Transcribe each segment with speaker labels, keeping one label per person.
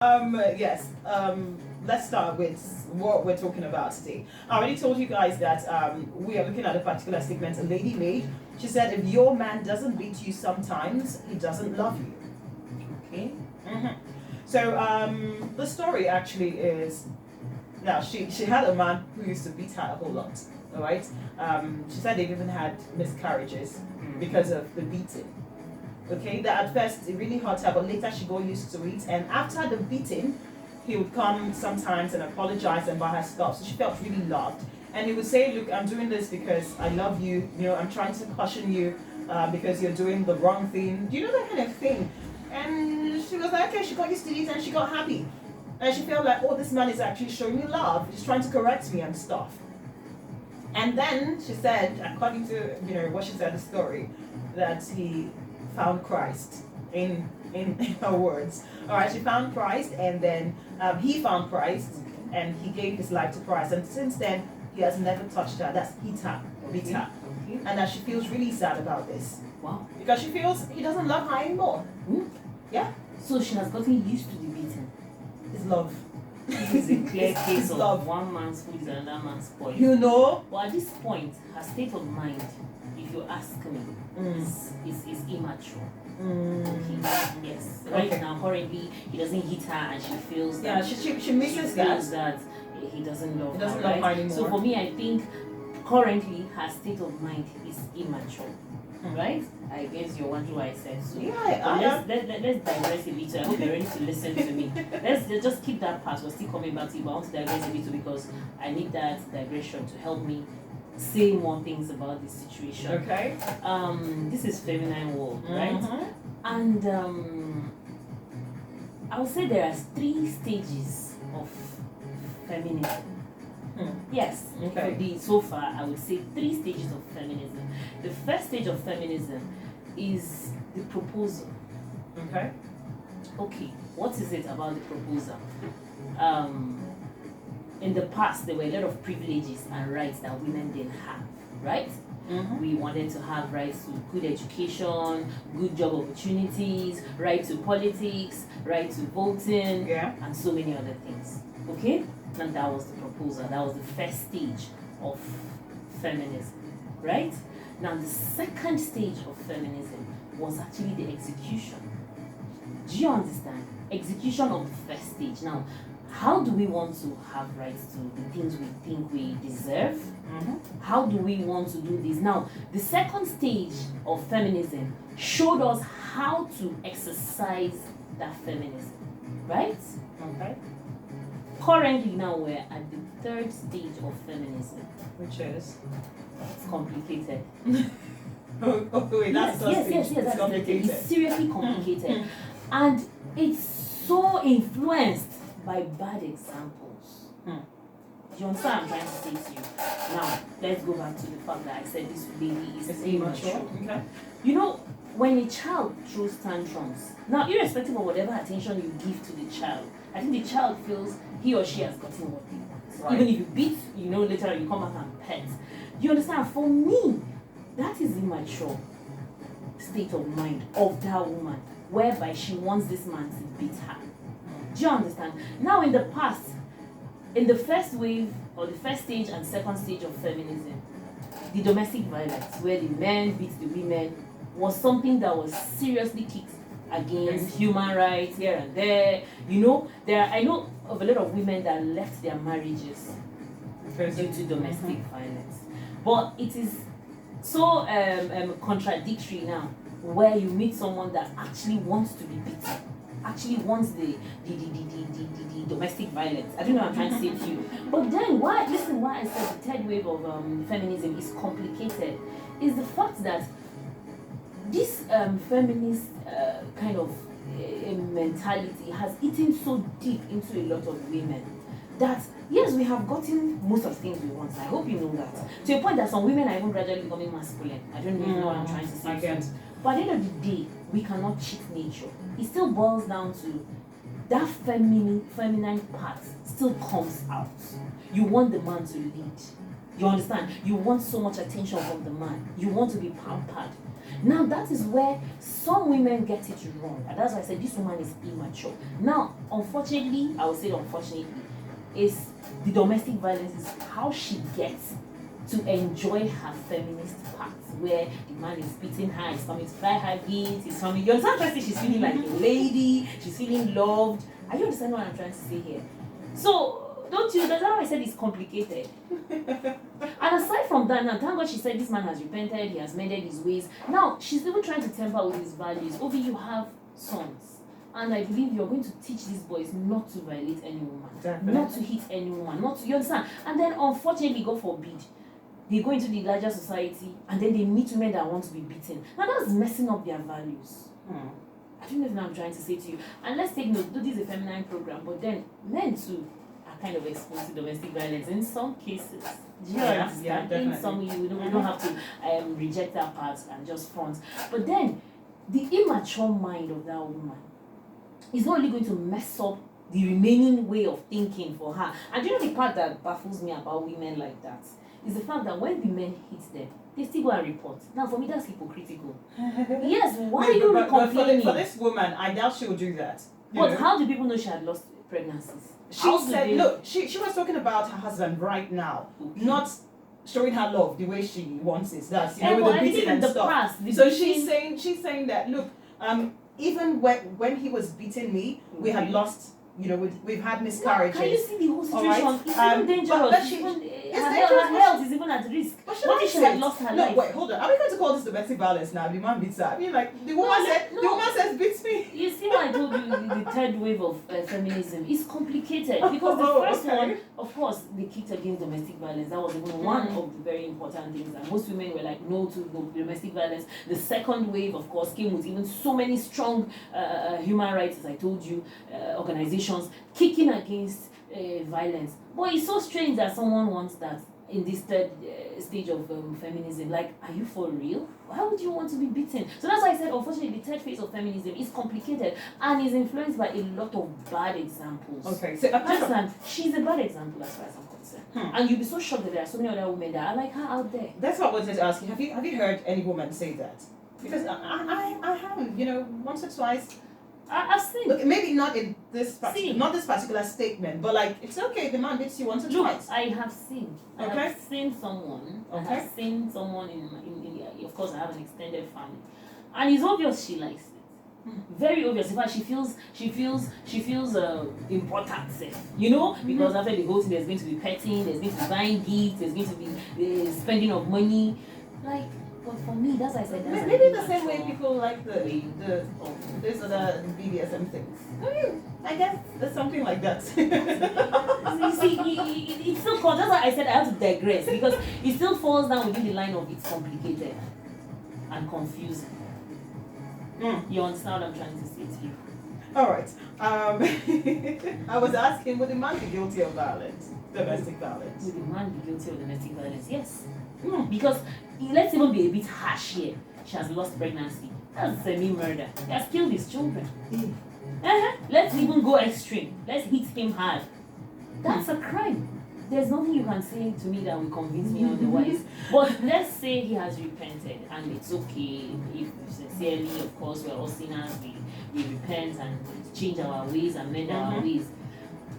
Speaker 1: Yes. Let's start with what we're talking about today. I already told you guys that we are looking at a particular statement a lady made. She said, if your man doesn't beat you sometimes, he doesn't love you.
Speaker 2: Okay.
Speaker 1: So the story actually is, now she had a man who used to beat her a whole lot. All right. She said they've even had miscarriages because of the beating. Okay, that at first it really hurt her, but later she got used to it. And after the beating, he would come sometimes and apologize and buy her stuff. So she felt really loved. And he would say, "Look, I'm doing this because I love you. You know, I'm trying to caution you because you're doing the wrong thing." Do you know that kind of thing? And she was like, okay, she got used to it and she got happy. And she felt like, oh, this man is actually showing me love. He's trying to correct me and stuff. And then she said, according to what she said in the story, that he found Christ in her words. All right, she found Christ, and then he found Christ, and he gave his life to Christ. And since then, he has never touched her. That's hit her, beat her, and that she feels really sad about this.
Speaker 2: Wow.
Speaker 1: Because she feels he doesn't love her anymore. Yeah.
Speaker 2: So she has gotten used to the beating.
Speaker 1: It's love.
Speaker 2: This is a clear case of
Speaker 1: love.
Speaker 2: one man's food is another man's spoil.
Speaker 1: You know.
Speaker 2: But at this point, her state of mind, if you ask me, is immature. Okay. Yes. Right now, currently, he doesn't hit her, and she feels that
Speaker 1: she misses
Speaker 2: that he doesn't love her. Right?
Speaker 1: Love her anymore.
Speaker 2: So for me, I think currently her state of mind is immature. Right? I guess you're wondering why I said so.
Speaker 1: Yeah,
Speaker 2: let's digress a little. I hope you're ready to listen to me. Let's just keep that part. We're still coming back to you, but I want to digress a little because I need that digression to help me say more things about this situation.
Speaker 1: Okay.
Speaker 2: This is feminine world, right? And I would say there are 3 stages of feminism. Yes.
Speaker 1: Okay.
Speaker 2: So far, I would say 3 stages of feminism. The first stage of feminism is the proposal.
Speaker 1: Okay.
Speaker 2: Okay. What is it about the proposal? In the past, there were a lot of privileges and rights that women didn't have, right? We wanted to have rights to good education, good job opportunities, right to politics, right to voting, and so many other things. Okay? And that was the proposal. That was the first stage of feminism, right? Now, the second stage of feminism was actually the execution. Do you understand? Execution of the first stage. Now, how do we want to have rights to the things we think we deserve? How do we want to do this? Now, the second stage of feminism showed us how to exercise that feminism, right?
Speaker 1: Okay.
Speaker 2: Currently, now we're at the third stage of feminism,
Speaker 1: which is
Speaker 2: it's complicated.
Speaker 1: Wait, that's
Speaker 2: yes.
Speaker 1: It's complicated.
Speaker 2: It's seriously complicated, and it's so influenced by bad examples. Do you understand what I'm trying to say to you? Now, let's go back to the fact that I said this lady is immature.
Speaker 1: Okay.
Speaker 2: You know, when a child throws tantrums, now irrespective of whatever attention you give to the child, I think the child feels he or she has gotten what they want. Right. Even if you beat, later you come back and pet. You understand? For me, that is immature state of mind of that woman, whereby she wants this man to beat her. Do you understand? Now, in the past, in the first wave or the first stage and second stage of feminism, the domestic violence, where the men beat the women, was something that was seriously kicked against human rights here and there. I know of a lot of women that left their marriages due to domestic violence. But it is so contradictory now, where you meet someone that actually wants to be beaten, actually wants the domestic violence. I don't know what I'm trying to say to you. But then why I said the third wave of feminism is complicated is the fact that this feminist kind of mentality has eaten so deep into a lot of women that, yes, we have gotten most of the things we want. I hope you know that. To a point that some women are even gradually becoming masculine. I don't even know what I'm trying to say. But at the end of the day, we cannot cheat nature. It still boils down to that feminine part still comes out. You want the man to lead. You understand? You want so much attention from the man. You want to be pampered. Now that is where some women get it wrong, and that's why I said this woman is immature. Now, unfortunately, I would say unfortunately, is the domestic violence is how she gets to enjoy her feminist part, where the man is beating her, he's coming to buy her gifts, he's coming. You understand? She's feeling like a lady, she's feeling loved. Are you understanding what I'm trying to say here? So, don't you? That's how I said it's complicated. And aside from that, now thank God she said this man has repented, he has mended his ways. Now she's even trying to temper with his values. Obi, you have sons. And I believe you're going to teach these boys not to violate any woman,
Speaker 1: Definitely.
Speaker 2: not to hit any woman, not to, you understand? And then unfortunately, God forbid, they go into the larger society and then they meet women that want to be beaten. Now that's messing up their values. I don't know if I'm trying to say to you. And let's take note, this is a feminine program, but then men too are kind of exposed to domestic violence in some cases. Do you understand? In some, we don't have to reject that part and just front. But then, the immature mind of that woman is not only going to mess up the remaining way of thinking for her. And you know the part that baffles me about women like that is the fact that when the men hit them, they still go and report. Now, for me, that's hypocritical. Yes, why are you complaining?
Speaker 1: For this woman, I doubt she will do that.
Speaker 2: But how do people know she had lost pregnancies?
Speaker 1: She said, look, she was talking about her husband right now, not showing her love the way she wants it. That's, you know, with the beating and stuff.
Speaker 2: Past,
Speaker 1: so she's saying that, look, even when he was beating me, we had lost, you know, we've had miscarriages.
Speaker 2: Can you see the whole situation?
Speaker 1: Right?
Speaker 2: It's even dangerous. Her health is even at risk. What if she had lost her life?
Speaker 1: No, wait, hold on. Are we going to call this domestic violence now? The man beats her. I mean, like, the woman says beats me.
Speaker 2: You see why I told you the third wave of feminism is complicated. Because the first one, of course, they kicked against domestic violence. That was even one of the very important things. And most women were like, no to domestic violence. The second wave, of course, came with even so many strong human rights, as I told you, organizations kicking against violence. But it's so strange that someone wants that in this third stage of feminism. Like, are you for real? Why would you want to be beaten? So that's why I said, unfortunately, the third phase of feminism is complicated and is influenced by a lot of bad examples.
Speaker 1: Okay, so
Speaker 2: she's a bad example as far as I'm concerned. And you'll be so shocked that there are so many other women that are like her out there.
Speaker 1: That's what I wanted to ask you. Have you heard any woman say that? Because I haven't, you know, once or twice.
Speaker 2: I've seen.
Speaker 1: Look, maybe not in this not this particular statement, but like, it's okay, the man beats you once or twice.
Speaker 2: I have seen. I have seen someone. I have seen someone in of course I have an extended family. And it's obvious she likes it. Very obvious. In fact, she feels important, you know, because after the whole thing, there's going to be petting, there's going to be buying gifts, there's going to be spending of money. Like, but for me, that's why I said that's
Speaker 1: maybe the same way people like this other BDSM things. I mean, I guess there's something like that.
Speaker 2: You see, it's still called. That's why I said I have to digress, because it still falls down within the line of it's complicated and confusing. You understand what I'm trying to say to you?
Speaker 1: All right. I was asking, would the man be guilty of violence, domestic violence?
Speaker 2: Would the man be guilty of domestic violence? Yes. Because let's even be a bit harsh here. She has lost pregnancy. That's semi-murder. He has killed his children. Let's even go extreme. Let's hit him hard. That's a crime. There's nothing you can say to me that will convince me otherwise. But let's say he has repented, and it's okay if sincerely, of course, we're all sinners, we repent and change our ways and mend our ways.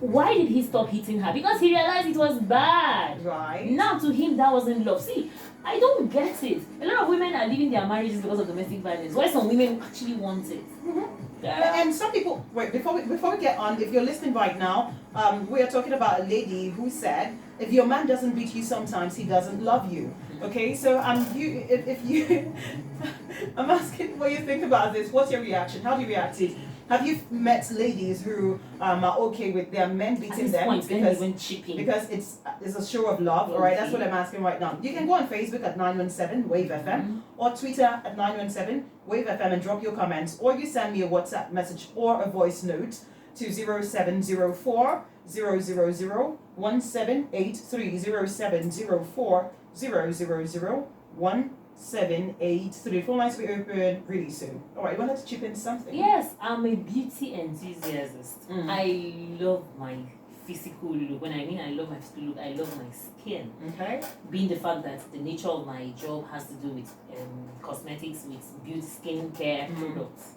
Speaker 2: Why did he stop hitting her? Because he realized it was bad.
Speaker 1: Right.
Speaker 2: Now to him that wasn't love. See, I don't get it. A lot of women are leaving their marriages because of domestic violence. Why some women actually want it?
Speaker 1: And some people, wait, before we get on, if you're listening right now, we are talking about a lady who said, if your man doesn't beat you sometimes, he doesn't love you. Okay, so if you, I'm asking what you think about this. What's your reaction? How do you react to it? Have you met ladies who are okay with their men beating them because it's a show of love? All right, that's what I'm asking right now. You can go on Facebook at 917 Wave FM or Twitter at 917 Wave FM and drop your comments, or you send me a WhatsApp message or a voice note to 0704 000 1783 0704 000 1783. Phone lines will be open really soon. All right, you wanted to chip in something?
Speaker 2: Yes, I'm a beauty enthusiast. I love my physical look. When I mean I love my physical look, I love my skin.
Speaker 1: Okay.
Speaker 2: Being the fact that the nature of my job has to do with cosmetics, with beauty, skincare products.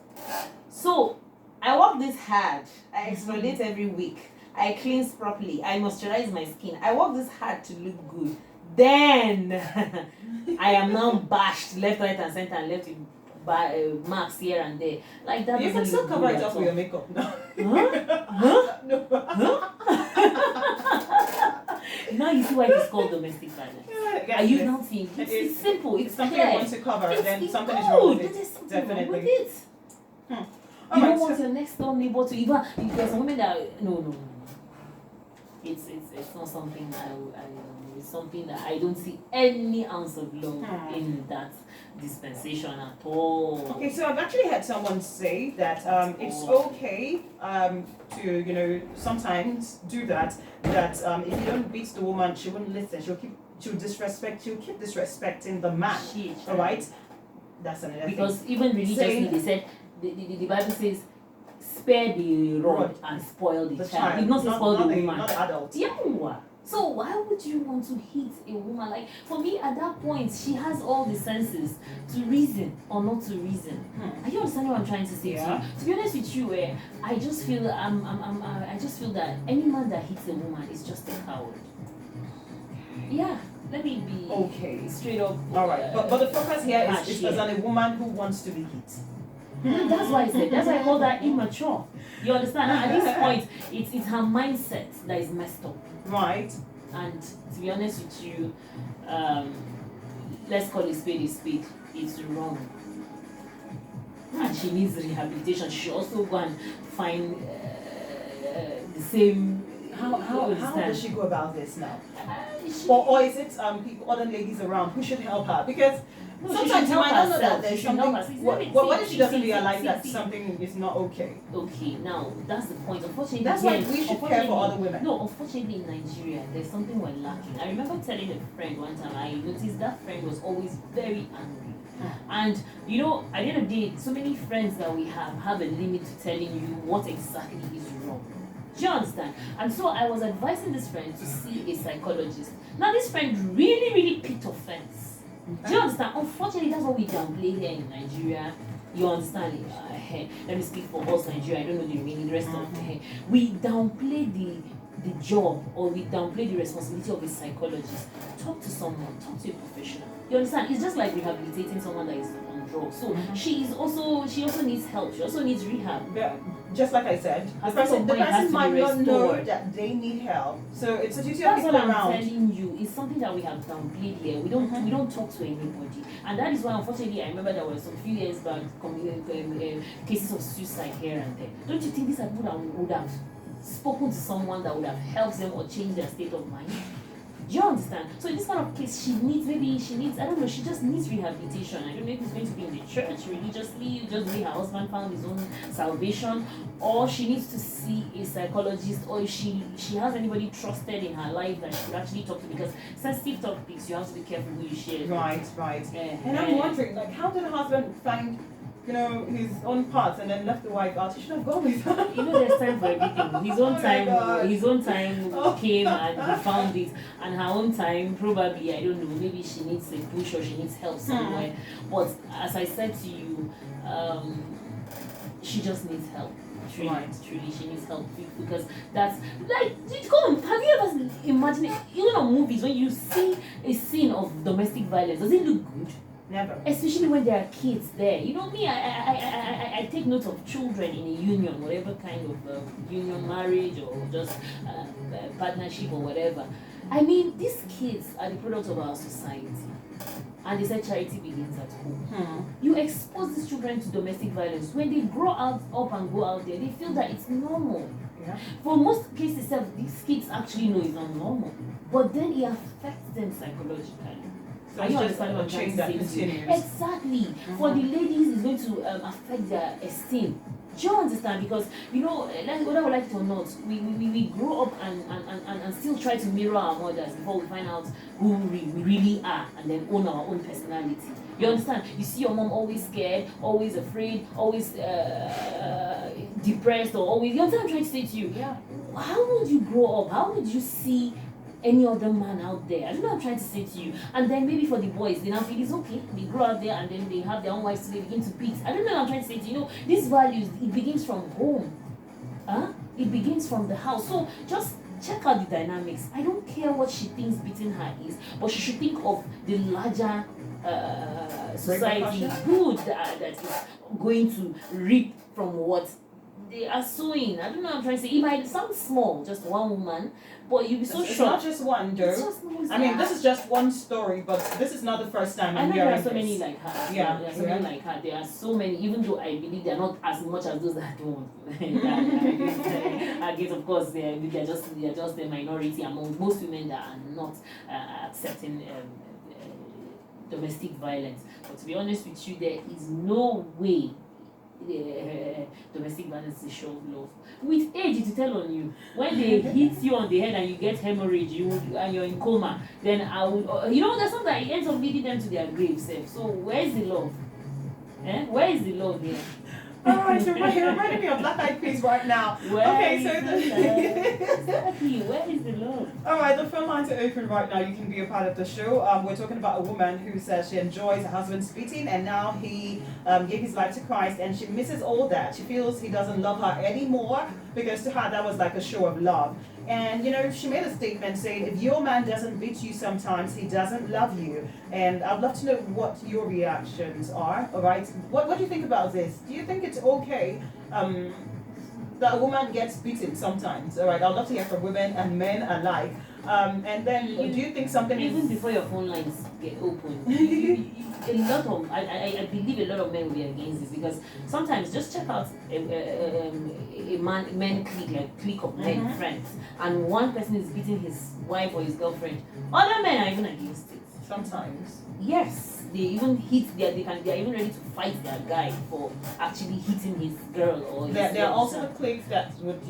Speaker 2: So I work this hard. I exfoliate every week. I cleanse properly. I moisturize my skin. I work this hard to look good. Then I am now bashed left, right, and center, and left with marks here and there. Like that.
Speaker 1: You can still cover it up with your makeup now.
Speaker 2: Huh?
Speaker 1: No.
Speaker 2: Now you see why it's called domestic violence.
Speaker 1: Yeah,
Speaker 2: Are you not seeing? It's simple. It's
Speaker 1: something
Speaker 2: clear.
Speaker 1: you want to cover,
Speaker 2: It's
Speaker 1: then something is
Speaker 2: good.
Speaker 1: wrong with
Speaker 2: There's
Speaker 1: it.
Speaker 2: something
Speaker 1: Definitely.
Speaker 2: wrong with it. You
Speaker 1: Alright,
Speaker 2: don't want your next door neighbor to even. There's some women that no. It's not something it's something that I don't see any ounce of love in that dispensation at all.
Speaker 1: Okay, so I've actually had someone say that it's okay to sometimes do that. That if you don't beat the woman, she wouldn't listen. She'll keep disrespecting the man. All right, that's another
Speaker 2: because
Speaker 1: thing.
Speaker 2: even religiously they said the Bible says spare the rod and spoil the child. If not spoil the woman,
Speaker 1: not the adult.
Speaker 2: Yeah. So why would you want to hit a woman? Like for me, at that point, she has all the senses to reason or not to reason. Are you understanding what I'm trying to say to you? To be honest with you, I just feel I just feel that any man that hits a woman is just a coward. Yeah. Let me be straight up.
Speaker 1: All right, but the focus here is as a woman who wants to be hit.
Speaker 2: That's why I said. That's why I call that immature. You understand? At this point, it's her mindset that is messed up.
Speaker 1: Right.
Speaker 2: And to be honest with you, let's call a spade a spade. It's wrong. And she needs rehabilitation. She also go and find the same.
Speaker 1: How does she go about this now? Or is it other ladies around who should help her? Because sometimes you might not know that there's something. What if she doesn't realize that something is not okay?
Speaker 2: Okay, now that's the point. Unfortunately,
Speaker 1: that's why we should care for other women.
Speaker 2: No, unfortunately in Nigeria, there's something we're lacking. I remember telling a friend one time, I noticed that friend was always very angry. And at the end of the day, so many friends that we have a limit to telling you what exactly is wrong. Do you understand? And so I was advising this friend to see a psychologist. Now this friend really picked offense. Okay. Do you understand? Unfortunately, that's what we downplay here in Nigeria. You understand? Let me speak for us, Nigeria. I don't know the remaining rest of we downplay the job, or we downplay the responsibility of a psychologist. Talk to someone, talk to a professional. You understand? It's just like rehabilitating someone that is on drugs. So she also needs help. She also needs rehab.
Speaker 1: Yeah. Just like I said, the person might not know that they need help. So it's a duty of people around.
Speaker 2: That's what I'm telling you. It's something that we have downplayed here. We don't talk to anybody, and that is why, unfortunately, I remember there were some few years back cases of suicide here and there. Don't you think these are people that would have spoken to someone that would have helped them or changed their state of mind? Do you understand? So in this kind of case, she just needs rehabilitation. I don't know if it's going to be in the church religiously, just the way her husband found his own salvation, or she needs to see a psychologist, or if she has anybody trusted in her life that she could actually talk to, because sensitive topics, you have to be careful who you share.
Speaker 1: Right. And I'm wondering, how did the husband find his own parts and then left the wife out? He should have gone with her.
Speaker 2: There's time for everything. His own time came and he found it, and her own time, probably, I don't know, maybe she needs a push or she needs help somewhere. But as I said to you, she just needs help. Truly, she needs help, because that's like, have you ever imagined it? Even on movies, when you see a scene of domestic violence, does it look good?
Speaker 1: Never.
Speaker 2: Especially when there are kids there. Me, I take note of children in a union, whatever kind of union, marriage, or just partnership or whatever. I mean, these kids are the product of our society. And they said charity begins at home. You expose these children to domestic violence. When they grow up and go out there, they feel that it's normal. Yeah. For most cases, these kids actually know it's not normal. But then it affects them psychologically.
Speaker 1: So it's just a change that continues.
Speaker 2: Exactly. For the ladies, it's going to affect their esteem. Do you understand? Because, whether we like it or not, we grow up and still try to mirror our mothers before we find out who we really are, and then own our own personality. You understand? You see your mom always scared, always afraid, always depressed, or always... You understand what I'm trying to say to you?
Speaker 1: Yeah.
Speaker 2: how would you grow up? How would you see any other man out there? I don't know what I'm trying to say to you. And then maybe for the boys, they now feel it's okay. They grow out there and then they have their own wives, so they begin to beat. I don't know what I'm trying to say to you. You know, these values, it begins from home. It begins from the house. So just check out the dynamics. I don't care what she thinks beating her is, but she should think of the larger society good that is going to reap from what they are sowing. I don't know what I'm trying to say. It might sound small, just one woman, but you'll be so
Speaker 1: It's
Speaker 2: shocked.
Speaker 1: not just one, Joe. I mean, this is just one story, but this is not the first time
Speaker 2: I
Speaker 1: I'm
Speaker 2: know there
Speaker 1: hearing
Speaker 2: are so
Speaker 1: this.
Speaker 2: many like her.
Speaker 1: Yeah,
Speaker 2: There are so many like her. There are so many, even though I believe they're not as much as those that don't. I guess, of course, they're just a minority among most women that are not accepting domestic violence. But to be honest with you, there is no way domestic violence is a show of love. With age, it will tell on you. When they hit you on the head and you get hemorrhage, and you're in coma, then I would, there's something that ends up leading them to their graves. So where is the love? Where is the love here?
Speaker 1: Alright, you're reminding me of Black Eyed Peas right now. Where is
Speaker 2: the love?
Speaker 1: Alright, the phone lines are open right now. You can be a part of the show. We're talking about a woman who says she enjoys her husband's beating and now he gave his life to Christ and she misses all that. She feels he doesn't love her anymore because to her that was like a show of love. And she made a statement saying if your man doesn't beat you sometimes, he doesn't love you. And I'd love to know what your reactions are. Alright, what do you think about this? Do you think it's okay that a woman gets beaten sometimes? Alright, I'd love to hear from women and men alike. And then do you think something
Speaker 2: even before your phone lines get open, I believe a lot of men will be against this because sometimes just check out a men clique of men friends, and one person is beating his wife or his girlfriend. Other men are even against it.
Speaker 1: Sometimes.
Speaker 2: Yes, they even hit they are even ready to fight their guy for actually hitting his girl or his
Speaker 1: There are also the cliques that would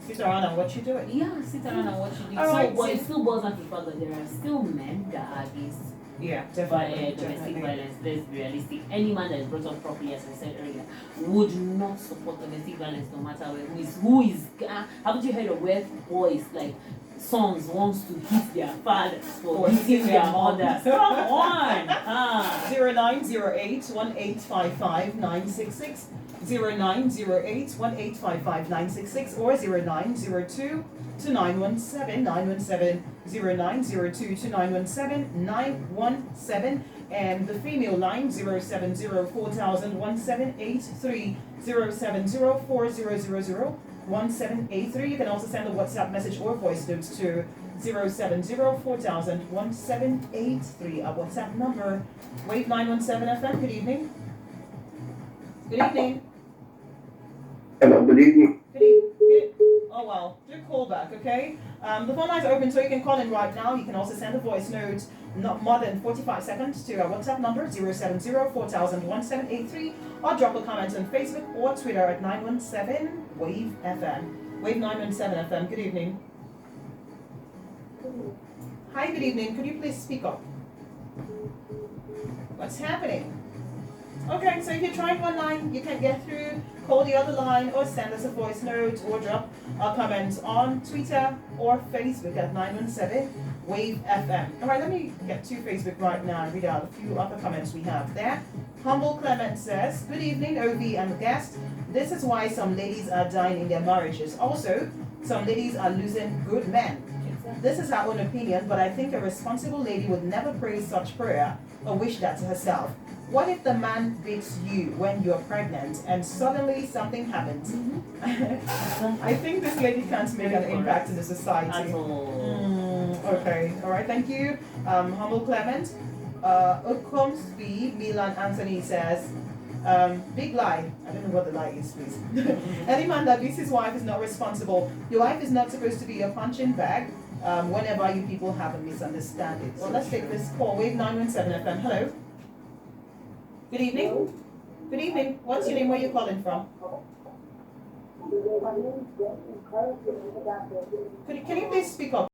Speaker 1: sit around and watch you do it.
Speaker 2: Yeah, sit around and watch you do it.
Speaker 1: Alright,
Speaker 2: so it still boils down to the fact that there are still men that are against domestic violence. Let's be realistic. Any man that is brought up properly, as I said earlier, would not support domestic violence no matter who is. Haven't you heard of where boys like sons wants to hit their fathers for hitting their mothers? Come on!
Speaker 1: 0908 1855 966 0908 1855 966 or 0902 2917 917 0902 2917 917 and the female line 070 4000 1783 070 4000 1783. You can also send a WhatsApp message or voice notes to 070 4000 1783. Our WhatsApp number, Wave 917 FM. Good evening. Good evening.
Speaker 3: Hello, good evening.
Speaker 1: Good evening. Oh well, do call back, okay? The phone lines are open, so you can call in right now. You can also send a voice note, not more than 45 seconds, to our WhatsApp number 070 4000 1783, or drop a comment on Facebook or Twitter at 917 Wave FM. Wave 917 FM. Good evening. Hi, good evening. Could you please speak up? What's happening? Okay, so if you're trying one line, you can get through, call the other line, or send us a voice note, or drop a comment on Twitter or Facebook at 917 Wave FM. Alright, let me get to Facebook right now and read out a few other comments we have there. Humble Clement says, good evening, Ovi and guest. This is why some ladies are dying in their marriages. Also, some ladies are losing good men. This is her own opinion, but I think a responsible lady would never pray such prayer or wish that to herself. What if the man beats you when you're pregnant and suddenly something happens? I think this lady can't make an impact in the society. Okay, alright, thank you. Humble Clement. Okomsby Milan Anthony says, big lie. I don't know what the lie is, please. Any man that beats his wife is not responsible. Your wife is not supposed to be a punching bag whenever you people have a misunderstanding. Well, let's take this call. Wave 917 FM. Hello. Good evening. Good evening. What's your name? Where are you calling from? Can you please speak up?